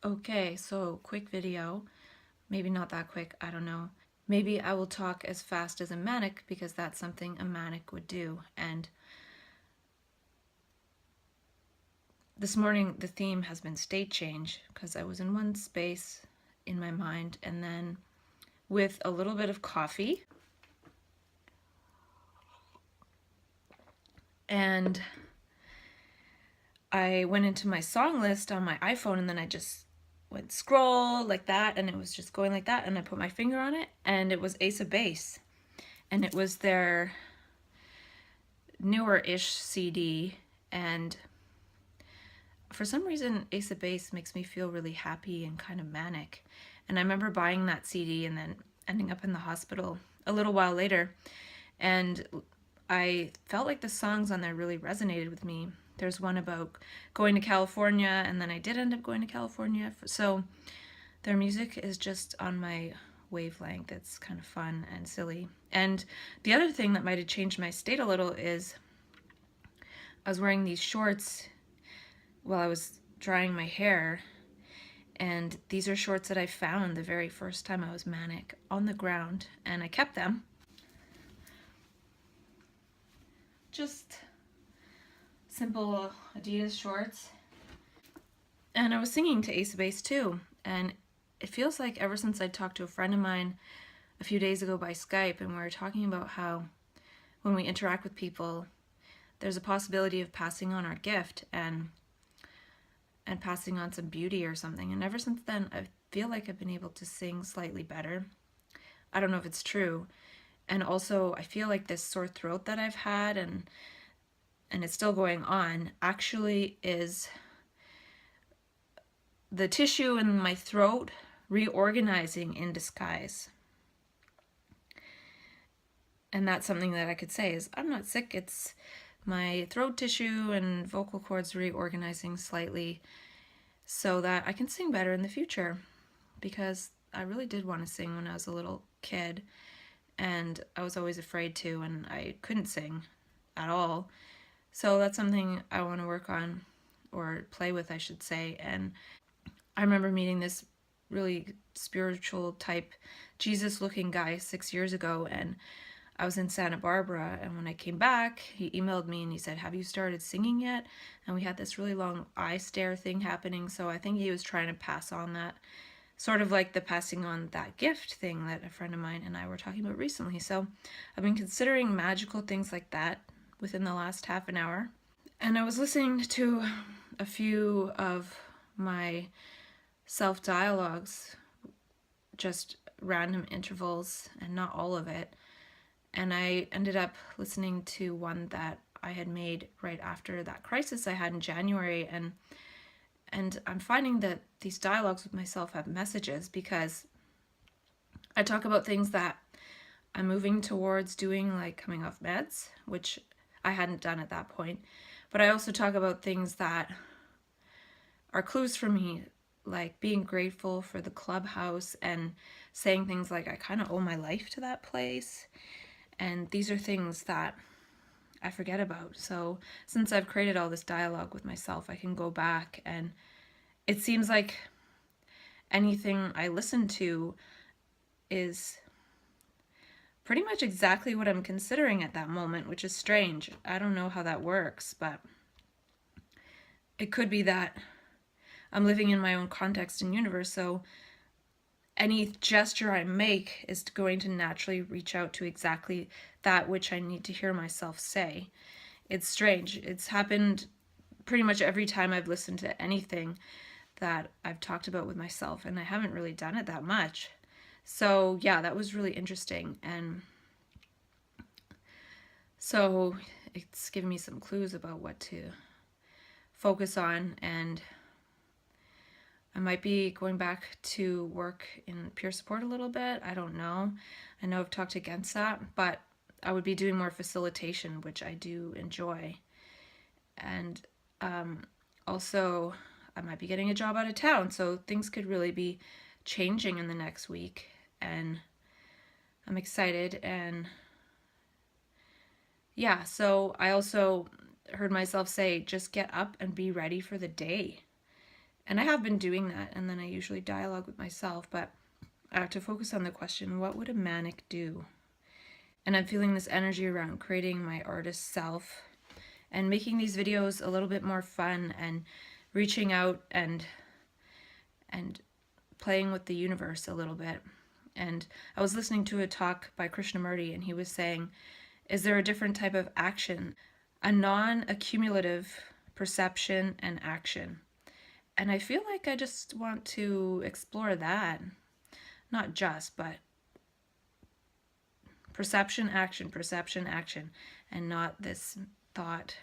Okay, so quick video. Maybe not that quick, I don't know. Maybe I will talk as fast as a manic because that's something a manic would do. And this morning the theme has been state change because I was in one space in my mind, and then with a little bit of coffee and I went into my song list on my iPhone, and then I just went scroll like that, and it was just going like that, and I put my finger on it, and it was Ace of Base, and it was their newer-ish CD, and for some reason Ace of Base makes me feel really happy and kind of manic. And I remember buying that CD and then ending up in the hospital a little while later, and I felt like the songs on there really resonated with me. There's one about going to California, and then I did end up going to California. So their music is just on my wavelength. It's kind of fun and silly. And the other thing that might have changed my state a little is I was wearing these shorts while I was drying my hair, and these are shorts that I found the very first time I was manic on the ground, and I kept them. Just simple Adidas shorts. And I was singing to Ace of Base too, and it feels like ever since I talked to a friend of mine a few days ago by Skype, and we were talking about how when we interact with people, there's a possibility of passing on our gift and passing on some beauty or something. And ever since then, I feel like I've been able to sing slightly better. I don't know if it's true. And also, I feel like this sore throat that I've had, and it's still going on, actually is the tissue in my throat reorganizing in disguise. And that's something that I could say is, I'm not sick, it's my throat tissue and vocal cords reorganizing slightly so that I can sing better in the future, because I really did want to sing when I was a little kid, and I was always afraid to, and I couldn't sing at all. So that's something I want to work on, or play with, I should say. And I remember meeting this really spiritual type, Jesus-looking guy 6 years ago, and I was in Santa Barbara, and when I came back, he emailed me and he said, have you started singing yet? And we had this really long eye stare thing happening, so I think he was trying to pass on that, sort of like the passing on that gift thing that a friend of mine and I were talking about recently. So I've been considering magical things like that within the last half an hour. And I was listening to a few of my self-dialogues, just random intervals and not all of it. And I ended up listening to one that I had made right after that crisis I had in January, and I'm finding that these dialogues with myself have messages, because I talk about things that I'm moving towards doing, like coming off meds, which I hadn't done at that point. But I also talk about things that are clues for me, like being grateful for the clubhouse and saying things like I kind of owe my life to that place. And these are things that I forget about. So since I've created all this dialogue with myself, I can go back, and it seems like anything I listen to is pretty much exactly what I'm considering at that moment, which is strange. I don't know how that works, but it could be that I'm living in my own context and universe, so any gesture I make is going to naturally reach out to exactly that which I need to hear myself say. It's strange. It's happened pretty much every time I've listened to anything that I've talked about with myself, and I haven't really done it that much. So yeah, that was really interesting, and so it's given me some clues about what to focus on. And I might be going back to work in peer support a little bit. I don't know. I know I've talked against that, but I would be doing more facilitation, which I do enjoy. And also, I might be getting a job out of town, so things could really be changing in the next week. And I'm excited. And yeah, so I also heard myself say, just get up and be ready for the day. And I have been doing that, and then I usually dialogue with myself, but I have to focus on the question, what would a manic do? And I'm feeling this energy around creating my artist self and making these videos a little bit more fun and reaching out and playing with the universe a little bit. And I was listening to a talk by Krishnamurti, and he was saying, is there a different type of action? A non-accumulative perception and action. And I feel like I just want to explore that. Not just, but perception, action, and not this thought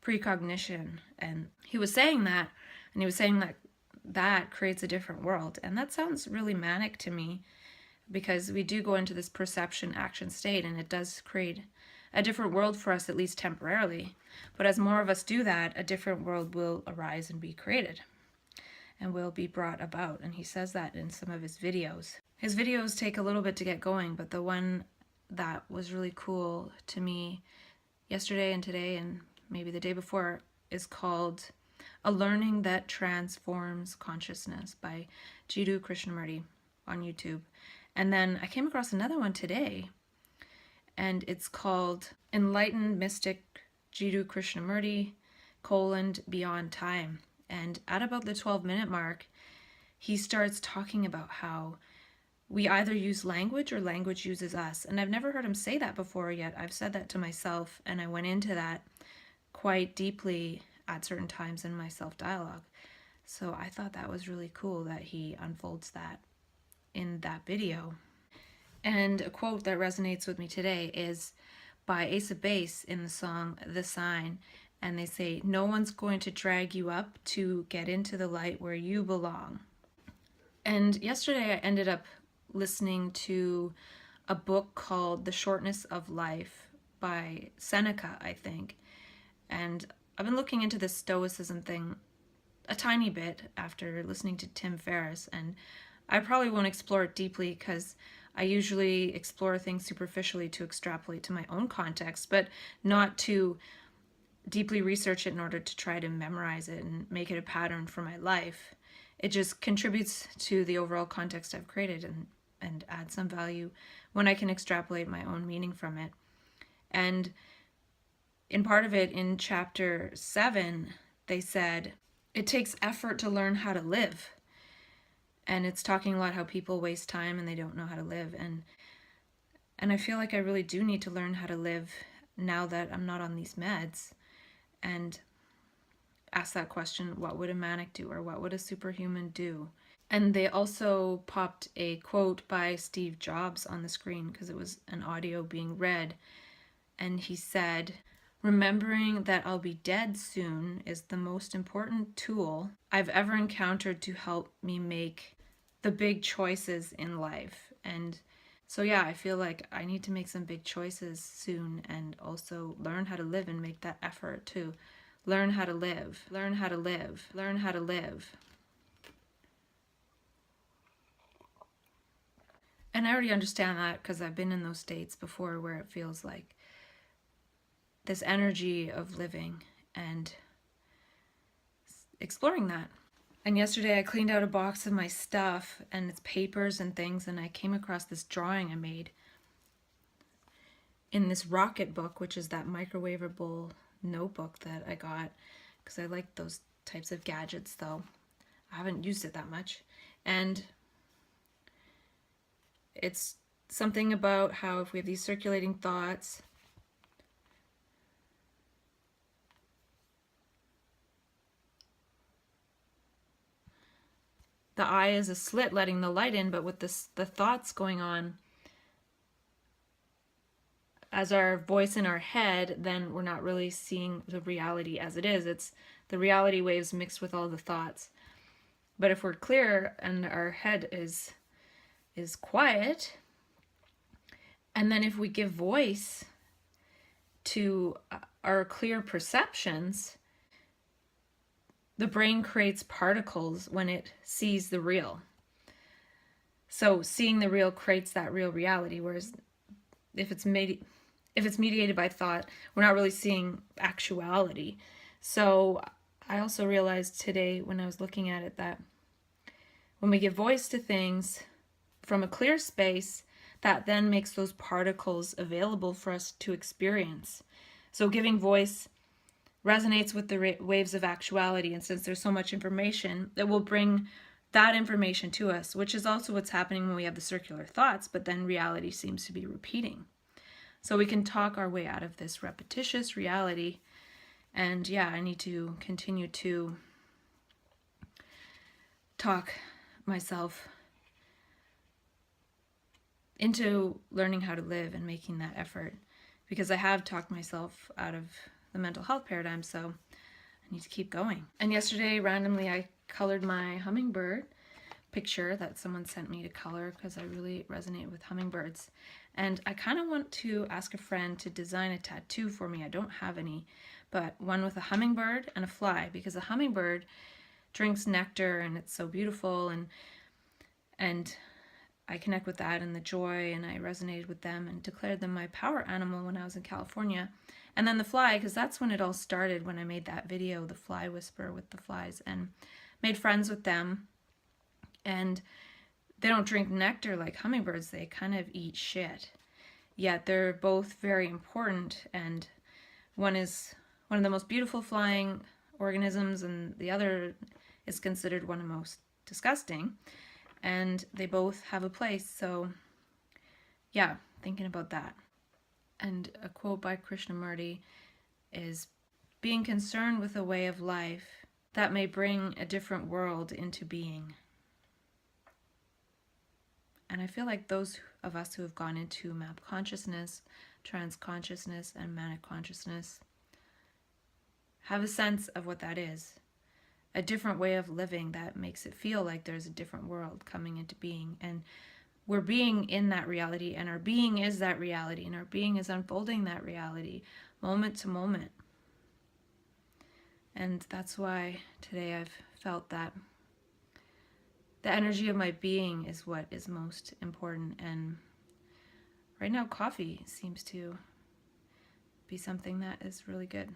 precognition. And he was saying that, and he was saying that that creates a different world. And that sounds really manic to me, because we do go into this perception action state, and it does create a different world for us, at least temporarily. But as more of us do that, a different world will arise and be created and will be brought about. And he says that in some of his videos. His videos take a little bit to get going, but the one that was really cool to me yesterday and today and maybe the day before is called A Learning That Transforms Consciousness by Jiddu Krishnamurti on YouTube. And then I came across another one today, and it's called Enlightened Mystic Jiddu Krishnamurti, Beyond Time. And at about the 12-minute mark, he starts talking about how we either use language or language uses us. And I've never heard him say that before yet. I've said that to myself, and I went into that quite deeply at certain times in my self-dialogue. So I thought that was really cool that he unfolds that in that video. And a quote that resonates with me today is by Ace of Base in the song The Sign. And they say, no one's going to drag you up to get into the light where you belong. And yesterday I ended up listening to a book called The Shortness of Life by Seneca, I think. And I've been looking into this Stoicism thing a tiny bit after listening to Tim Ferriss, and I probably won't explore it deeply because I usually explore things superficially to extrapolate to my own context, but not to deeply research it in order to try to memorize it and make it a pattern for my life. It just contributes to the overall context I've created and adds some value when I can extrapolate my own meaning from it. And in part of it, in chapter 7, they said, it takes effort to learn how to live. And it's talking a lot how people waste time and they don't know how to live. And I feel like I really do need to learn how to live now that I'm not on these meds. And ask that question, what would a manic do, or what would a superhuman do? And they also popped a quote by Steve Jobs on the screen because it was an audio being read. And he said, remembering that I'll be dead soon is the most important tool I've ever encountered to help me make the big choices in life. And so yeah, I feel like I need to make some big choices soon and also learn how to live and make that effort to learn how to live, learn how to live, learn how to live. And I already understand that because I've been in those states before where it feels like this energy of living and exploring that. And yesterday I cleaned out a box of my stuff and it's papers and things, and I came across this drawing I made in this Rocket book, which is that microwavable notebook that I got because I like those types of gadgets, though I haven't used it that much. And it's something about how if we have these circulating thoughts, the eye is a slit letting the light in, but with the thoughts going on as our voice in our head, then we're not really seeing the reality as it is. It's the reality waves mixed with all the thoughts. But if we're clear and our head is quiet, and then if we give voice to our clear perceptions, the brain creates particles when it sees the real. So seeing the real creates that real reality, whereas if it's mediated by thought, we're not really seeing actuality. So I also realized today when I was looking at it that when we give voice to things from a clear space, that then makes those particles available for us to experience. So giving voice resonates with the waves of actuality, and since there's so much information, it will bring that information to us, which is also what's happening when we have the circular thoughts, but then reality seems to be repeating. So we can talk our way out of this repetitious reality. And yeah, I need to continue to talk myself into learning how to live and making that effort, because I have talked myself out of the mental health paradigm, so I need to keep going. And yesterday, randomly, I colored my hummingbird picture that someone sent me to color because I really resonate with hummingbirds. And I kind of want to ask a friend to design a tattoo for me. I don't have any, but one with a hummingbird and a fly, because a hummingbird drinks nectar and it's so beautiful, and I connect with that and the joy, and I resonated with them and declared them my power animal when I was in California. And then the fly, because that's when it all started, when I made that video, the fly whisper with the flies, and made friends with them. And they don't drink nectar like hummingbirds, they kind of eat shit. Yet they're both very important, and one is one of the most beautiful flying organisms, and the other is considered one of the most disgusting. And they both have a place, so yeah, thinking about that. And a quote by Krishnamurti is, being concerned with a way of life that may bring a different world into being. And I feel like those of us who have gone into map consciousness, trance consciousness, and manic consciousness have a sense of what that is. A different way of living that makes it feel like there's a different world coming into being. And we're being in that reality, and our being is that reality, and our being is unfolding that reality moment to moment. And that's why today I've felt that the energy of my being is what is most important. And right now, coffee seems to be something that is really good.